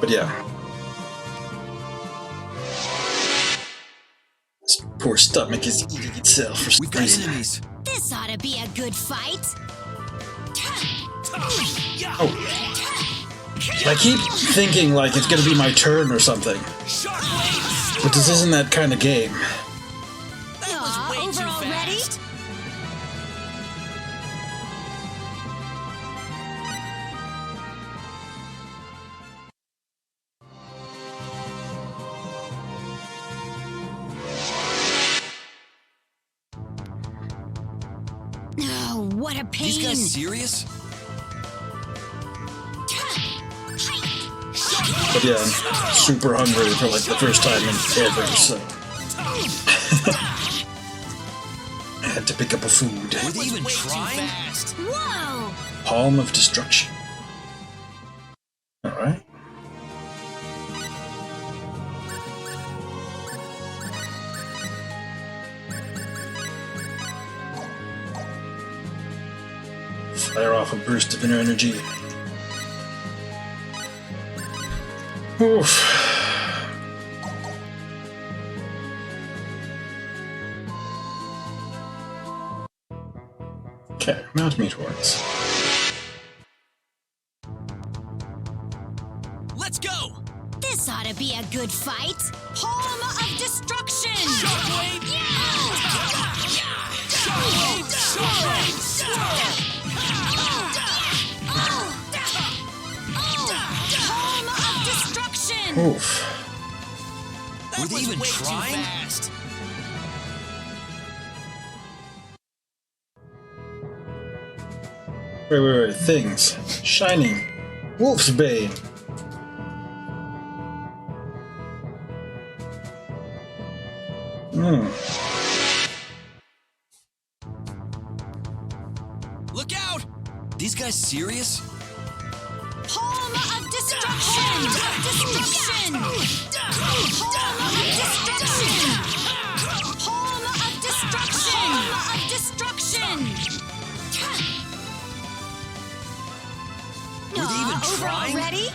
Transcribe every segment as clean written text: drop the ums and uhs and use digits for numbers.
But yeah. This poor stomach is eating itself for some reason. Enemies. This ought to be a good fight. Oh. I keep thinking like it's gonna be my turn or something. But this isn't that kind of game. Over already? Oh, what a pain! These guys serious? But yeah, I'm super hungry for like the first time in ever, so I had to pick up a food. Were they even trying? Whoa! Palm of Destruction. Alright. Fire off a burst of inner energy. Oof. Okay, mount me towards. Let's go! This ought to be a good fight. Palm of Destruction! Shockwave! Shockwave! Shockwave! Palm of Destruction! Oof. Were they even trying? Wait. Things. Shining. Wolf's Bane. Look out! These guys serious? Palm of Destruction! Destruction! Palm of Destruction! Palm of Destruction! Palm of Destruction! Were they even Over trying? already?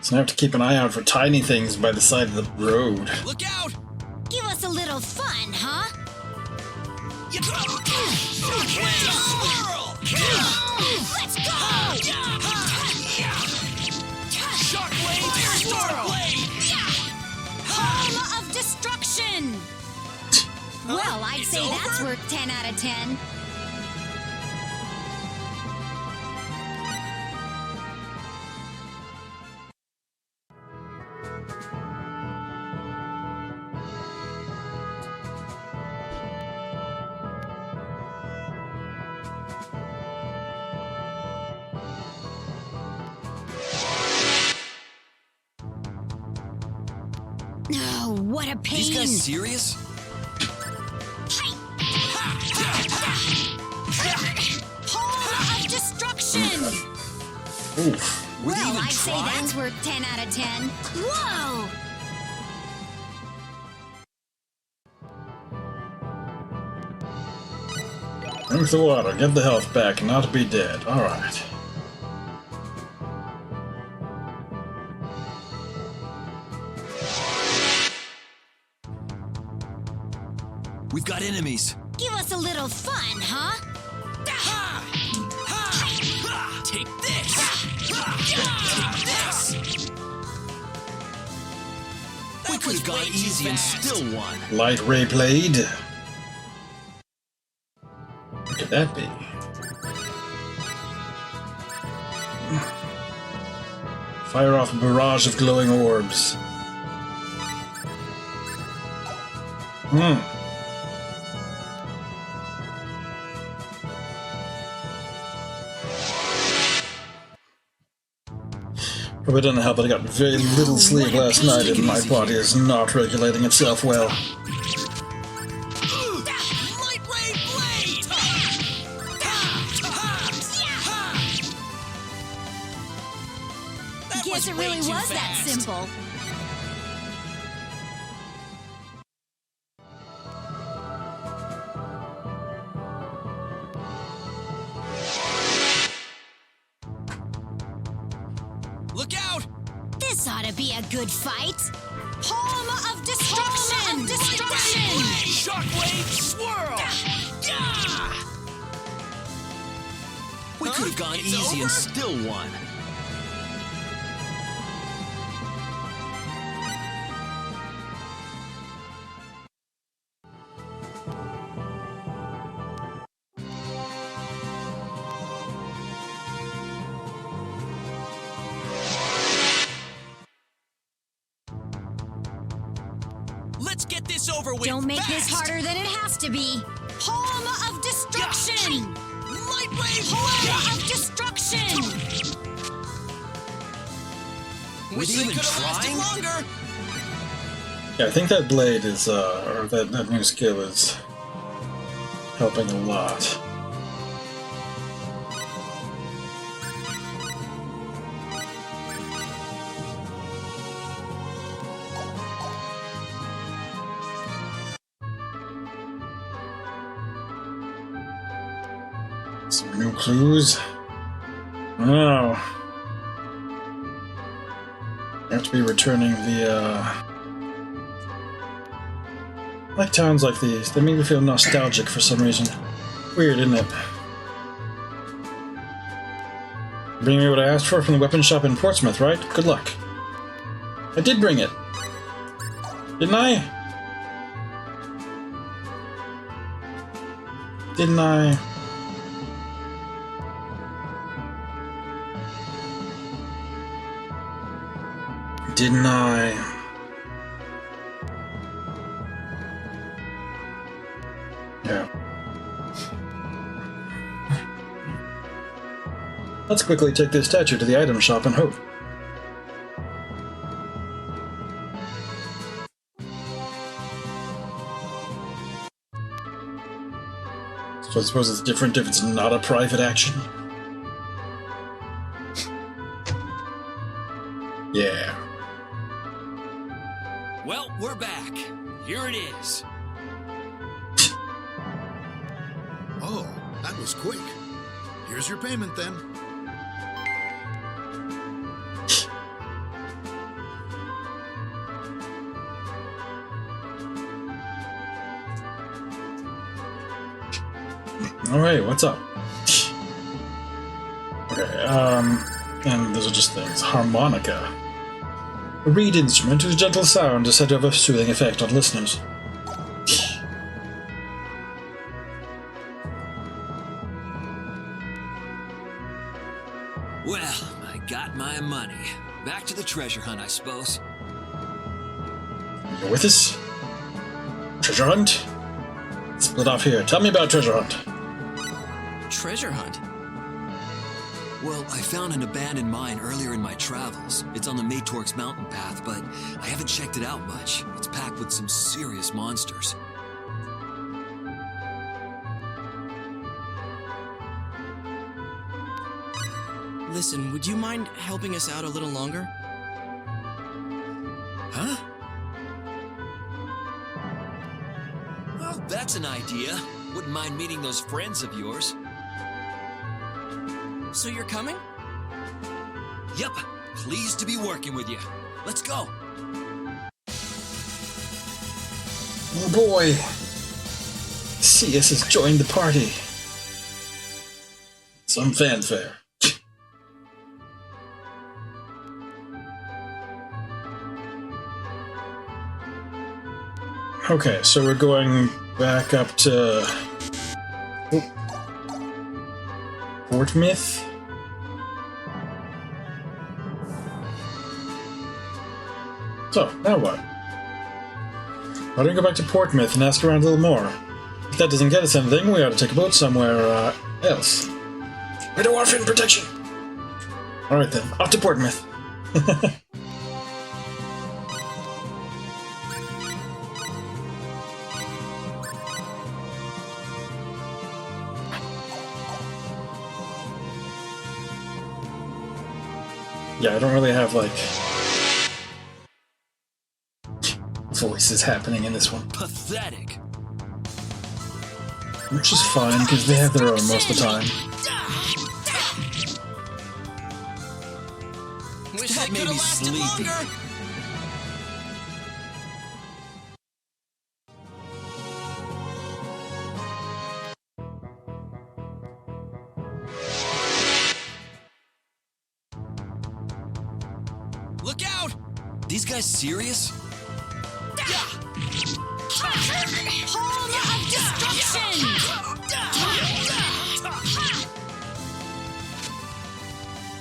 So I have to keep an eye out for tiny things by the side of the road. Look out! Give us a little fun, huh? Let's go! Palm of Destruction! Well, I'd say that's worth 10 out of 10. Oh, what a pain! These guys serious? Palm of Destruction! Oof. Were they Well, even I'd say trying? that's worth 10 out of 10. Whoa! Drink the water, get the health back, and not be dead. Alright. We've got enemies. Give us a little fun, huh? Take this! Take this! We could have gone easy and still won. Light Ray Blade. What could that be? Fire off a barrage of glowing orbs. Probably don't know how, but I got very little sleep last night and my body is not regulating itself well. Light Ray Blade! guess it really was that simple. Look out! This ought to be a good fight. Palm of destruction! Palm of destruction! Shockwave swirl! Gah! We could have gone easy and still won. Let's get this over with. Don't make fast. this harder than it has to be. Palm of destruction! Light wave! Palm of destruction! Wish they could have lasted longer. Yeah, I think that blade is, or that new skill is helping a lot. Some new clues. Oh. I have to be returning the, I like towns like these. They make me feel nostalgic for some reason. Weird, isn't it? Bring me what I asked for from the weapon shop in Portsmouth, right? Good luck. I did bring it. Didn't I? Didn't I? Didn't I? Yeah. Let's quickly take this statue to the item shop in Haute. So I suppose it's different if it's not a private action? Yeah. Well, we're back. Here it is. Oh, that was quick. Here's your payment then. Alright, what's up? Okay, and those are just things. Harmonica. A reed instrument whose gentle sound is said to have a soothing effect on listeners. Well, I got my money. Back to the treasure hunt, I suppose. You're with us? Treasure hunt? Split off here. Tell me about treasure hunt. Treasure hunt? Well, I found an abandoned mine earlier in my travels. It's on the Matorx mountain path, but I haven't checked it out much. It's packed with some serious monsters. Listen, would you mind helping us out a little longer? Huh? Well, that's an idea. Wouldn't mind meeting those friends of yours. So you're coming? Yep. Pleased to be working with you. Let's go. Oh boy. CS has joined the party. Some fanfare. Okay, so we're going back up to Portsmouth. So, now what? Why don't we go back to Portsmouth and ask around a little more? If that doesn't get us anything, we ought to take a boat somewhere else. Widow Orphan Protection! Alright then, off to Portsmouth. Yeah, I don't really have, like, voices happening in this one. Pathetic. Which is fine, because they have their own most of the time. Wish That I made could me have lasted sleepy. longer. Look out! These guys serious? Home of destruction!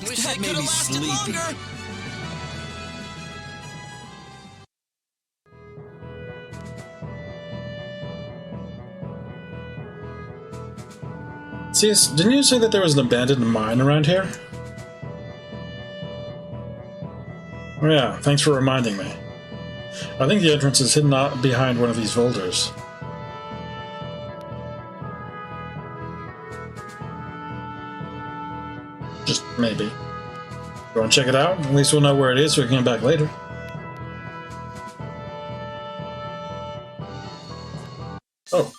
Wish That I made could have me lasted sleepy. longer. See, didn't you say that there was an abandoned mine around here? Oh yeah, thanks for reminding me. I think the entrance is hidden out behind one of these boulders. Just maybe. You want to check it out? At least we'll know where it is so we can come back later. Oh.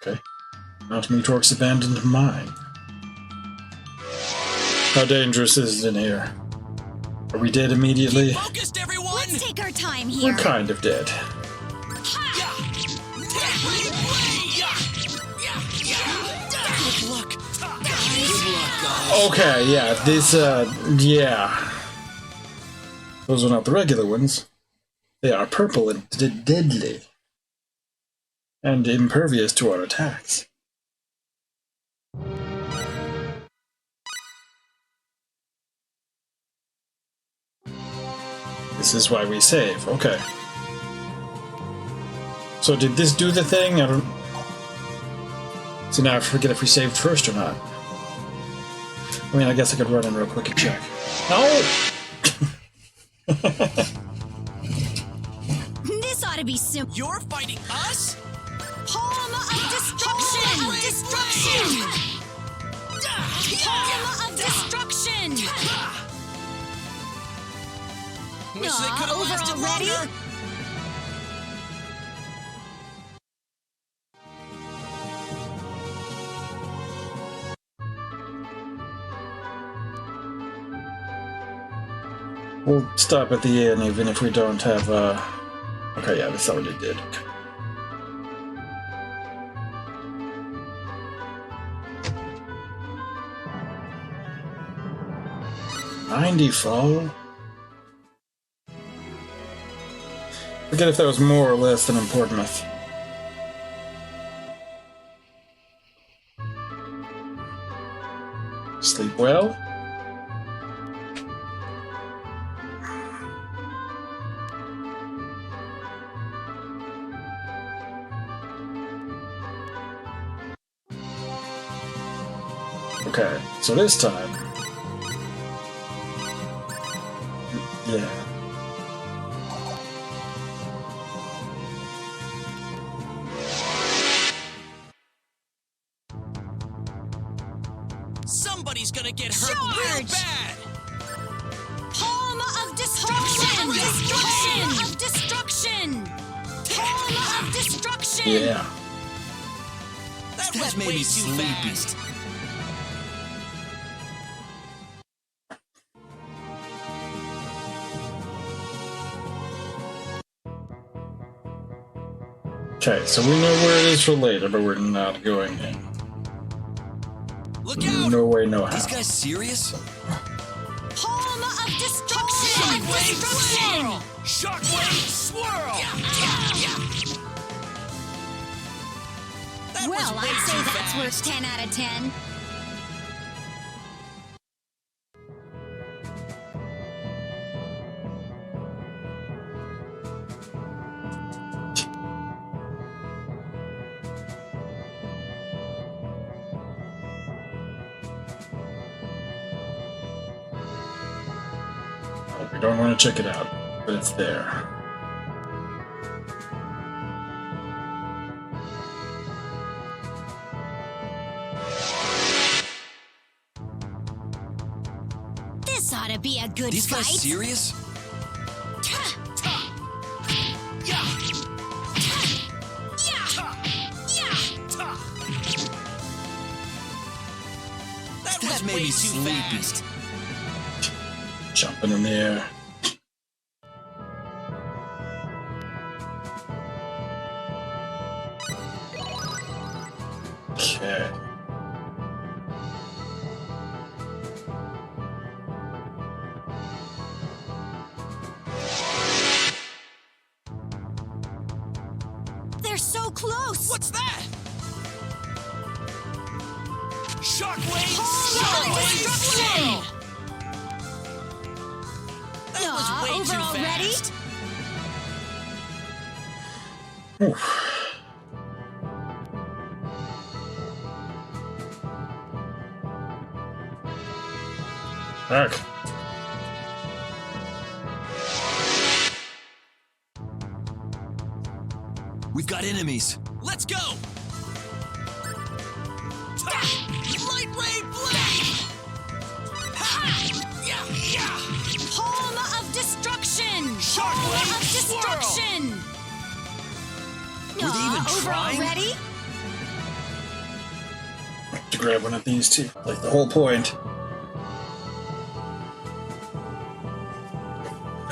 Okay. Mount Metork's abandoned mine. How dangerous is it in here? Are we dead immediately? Focused, everyone! Let's take our time here. We're kind of dead. Good luck. Good luck, guys. Okay, yeah, this, yeah. Those are not the regular ones. They are purple and deadly. And impervious to our attacks. This is why we save, okay. So did this do the thing? I don't... So now I forget if we saved first or not. I mean, I guess I could run in real quick and check. No! This ought to be simple. You're fighting us? Home of destruction! Destruction! Home of destruction! Wish they could have over lasted already? longer. We'll stop at the inn even if we don't have, Okay, yeah, this already did. Okay. $90 Forget if that was more or less than in Portsmouth. Sleep well. Okay, so this time... Yeah. Somebody's gonna get hurt real Charge! bad. Home of destruction! Destruction! Of destruction! Home of destruction! Yeah. That That was made way me too sleepy. fast. Okay, so we know where it is for later, but we're not going in. Look out! No way, no how. These guys serious? Home of destruction! Destruction! Shockwave swirl! That Well, was way I'd say too that's fast. worth 10 out of 10. We don't want to check it out, but it's there. This This ought to be a good These fight. guys serious? That That was made way me too sleepy. fast. Jumping in the air. Okay. They're so close. What's that? Shockwave! Shockwave Swirl! That was way over too already? fast. Oof. Ark. We've got enemies. Let's go! Light ray blade! Ha! Yeah, yeah! Palm of destruction. Palm Shockwave of destruction. Were they even over trying? already? To grab one of these two. Like the whole point.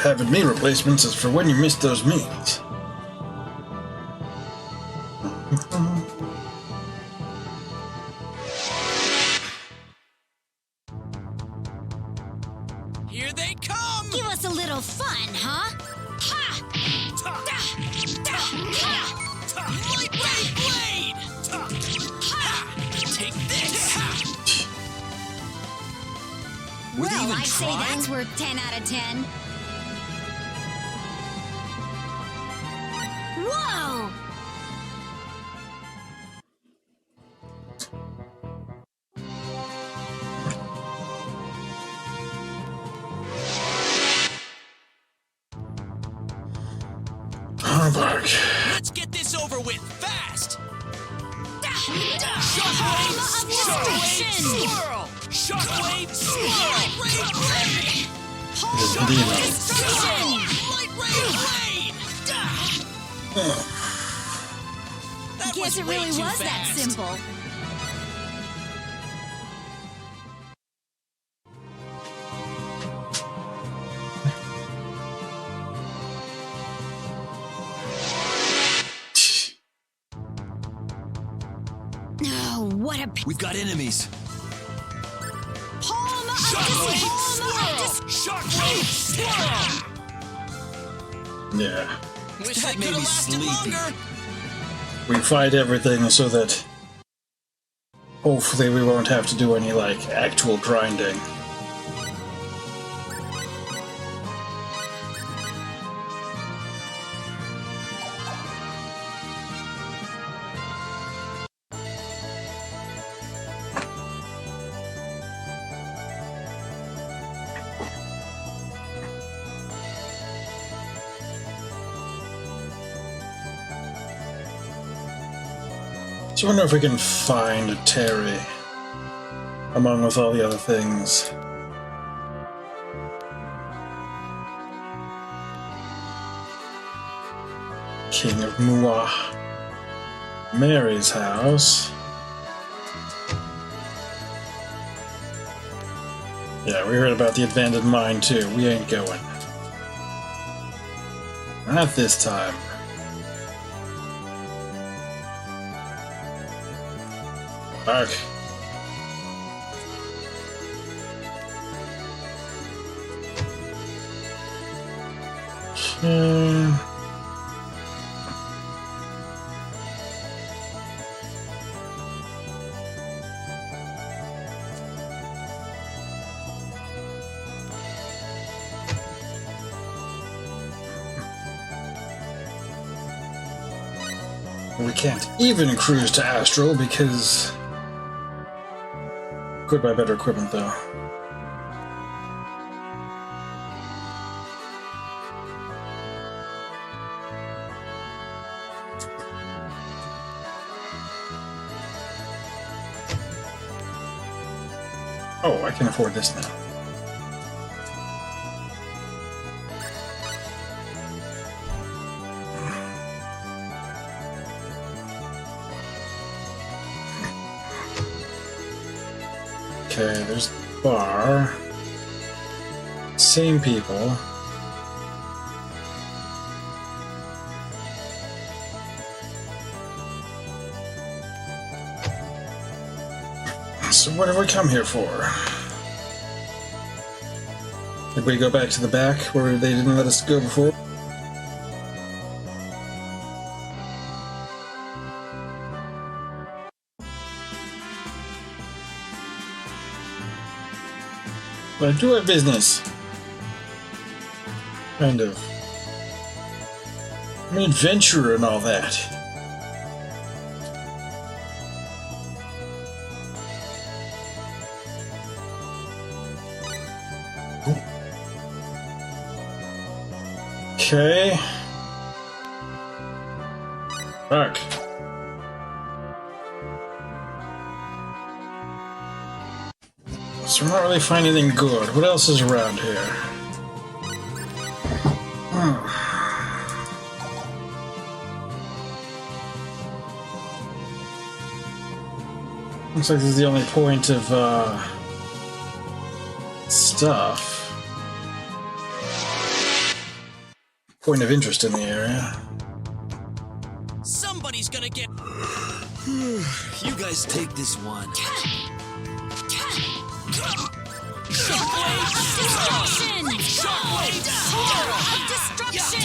Having me replacements is for when you miss those meals. Here they come! Give us a little fun, huh? Ha! Light ray blade! Take this! Were they Well, even I'd say trying? that's worth 10 out of 10. Whoa! Oh, bark. Let's get this over with fast! Palm of destruction. Swirl! Shockwave swirl! Light ray blade! Palm of Demon. destruction. Light ray blade! That Guess it way really too was that fast. simple. Oh, what a We've got enemies. palm of Shockwave destruction. swirl! Shockwave swirl! Yeah. Wish That that made could have me lasted sleepy. longer. We fight everything so that hopefully we won't have to do any, like, actual grinding. So I wonder if we can find a Terry among with all the other things. King of Mua. Mary's house. Yeah, we heard about the abandoned mine too. We ain't going. Not this time. Ark. We can't even cruise to Astral because... Could buy better equipment though. Oh, I can afford this now. Okay, there's the bar. Same people. So what have we come here for? Did we go back to the back where they didn't let us go before? But I do have business. Kind of. I'm an adventurer and all that. Okay. Back. So we're not really finding anything good. What else is around here? Looks like this is the only point of stuff. Point of interest in the area. Somebody's gonna get. You guys take this one. Shockwave of destruction! Horror of destruction!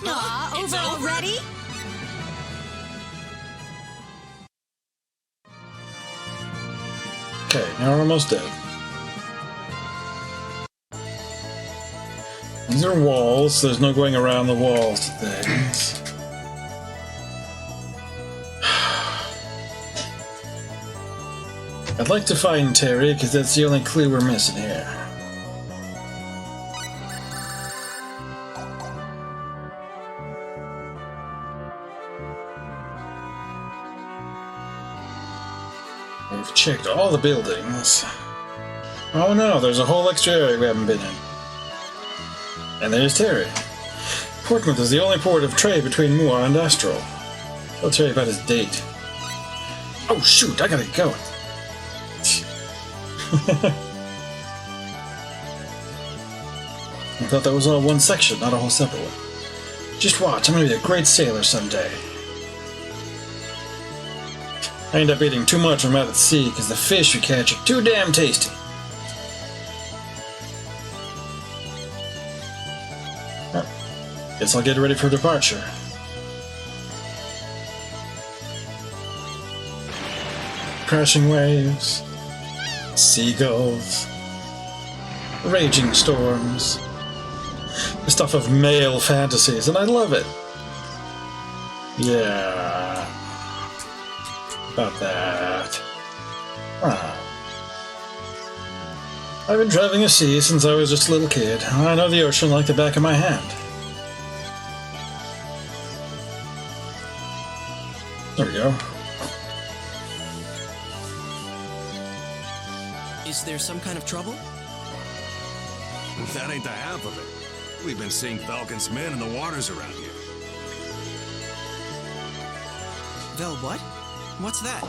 Aw, over already? Okay, now we're almost dead. These are walls, so there's no going around the walls to things. I'd like to find Terry, because that's the only clue we're missing here. We've checked all the buildings. Oh no, there's a whole extra area we haven't been in. And there's Terry. Portsmouth is the only port of trade between Mua and Astral. Tell Terry about his date. Oh shoot, I gotta go. I thought that was all one section, not a whole separate one. Just watch, I'm gonna be a great sailor someday. I end up eating too much when I'm out at sea because the fish we catch are too damn tasty. Guess I'll get ready for departure. Crashing waves, seagulls, raging storms. The stuff of male fantasies, and I love it. Yeah. About that. Ah. I've been traveling the sea since I was just a little kid. I know the ocean like the back of my hand. There we go. Is there some kind of trouble? That ain't the half of it. We've been seeing Falcon's men in the waters around here. Vel, what? What's that?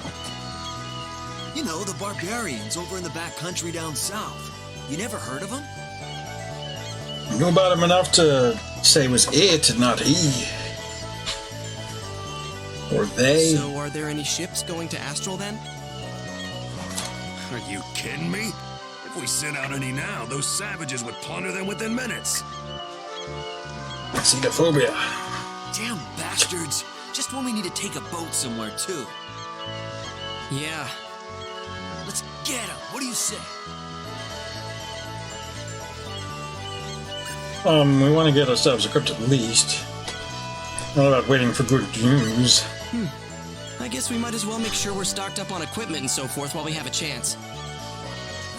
You know, the barbarians over in the back country down south. You never heard of them? I knew about him enough to say it was it and not he. Or they. So are there any ships going to Astral then? Are you kidding me? If we sent out any now, those savages would plunder them within minutes. Xenophobia. Damn bastards. Just when we need to take a boat somewhere, too. Yeah. Let's get them. What do you say? We want to get ourselves equipped at least. Not about waiting for good news. I guess we might as well make sure we're stocked up on equipment and so forth while we have a chance.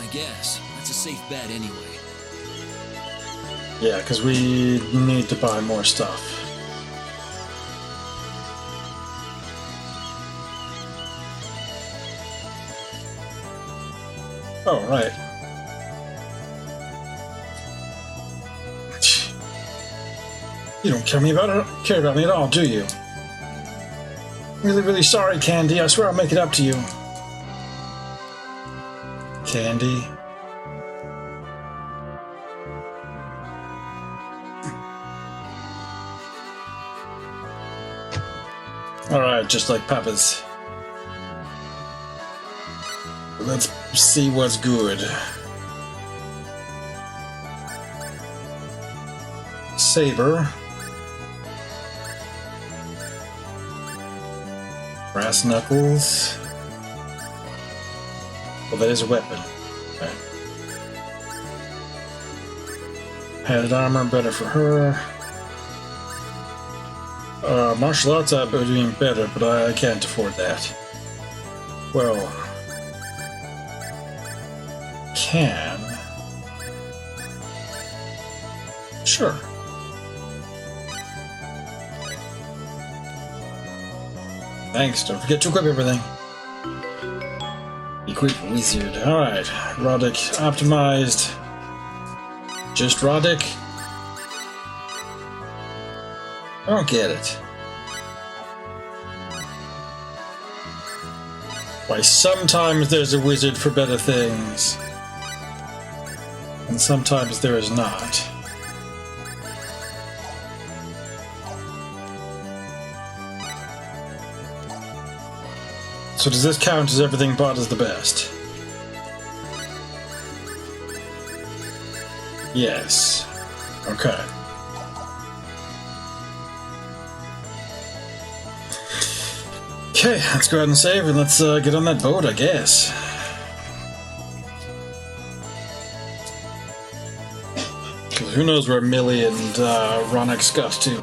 I guess. That's a safe bet anyway. Yeah, because we need to buy more stuff. Oh, right. You don't care about me at all, do you? Really, really sorry, Candy. I swear I'll make it up to you. Candy. Alright, just like Papa's. Let's see what's good. Saber. Brass knuckles. Well, that is a weapon. Okay. Padded armor, better for her. Martial arts I would be better, but I can't afford that. Well, can. Sure. Thanks, don't forget to equip everything. Equip wizard. Alright, Roddick optimized. Just Roddick? I don't get it. Why sometimes there's a wizard for better things, and sometimes there is not. So does this count as everything bought as the best? Yes. Okay. Okay, let's go ahead and save and let's get on that boat, I guess. Because who knows where Millie and Ronix got to.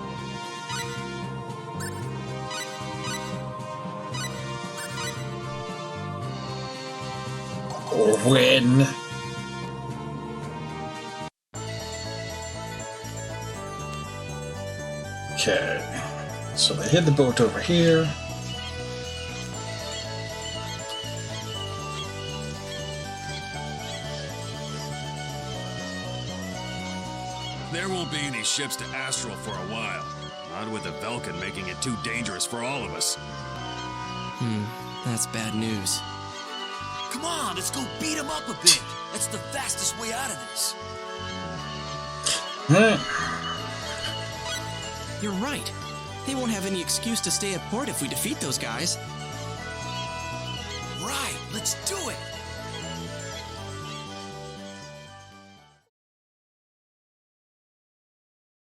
Or when. Okay, so they hid the boat over here. There won't be any ships to Astral for a while. Not with the Velkin making it too dangerous for all of us. That's bad news. Come on, let's go beat him up a bit. That's the fastest way out of this. You're right. They won't have any excuse to stay at port if we defeat those guys. Right, let's do it.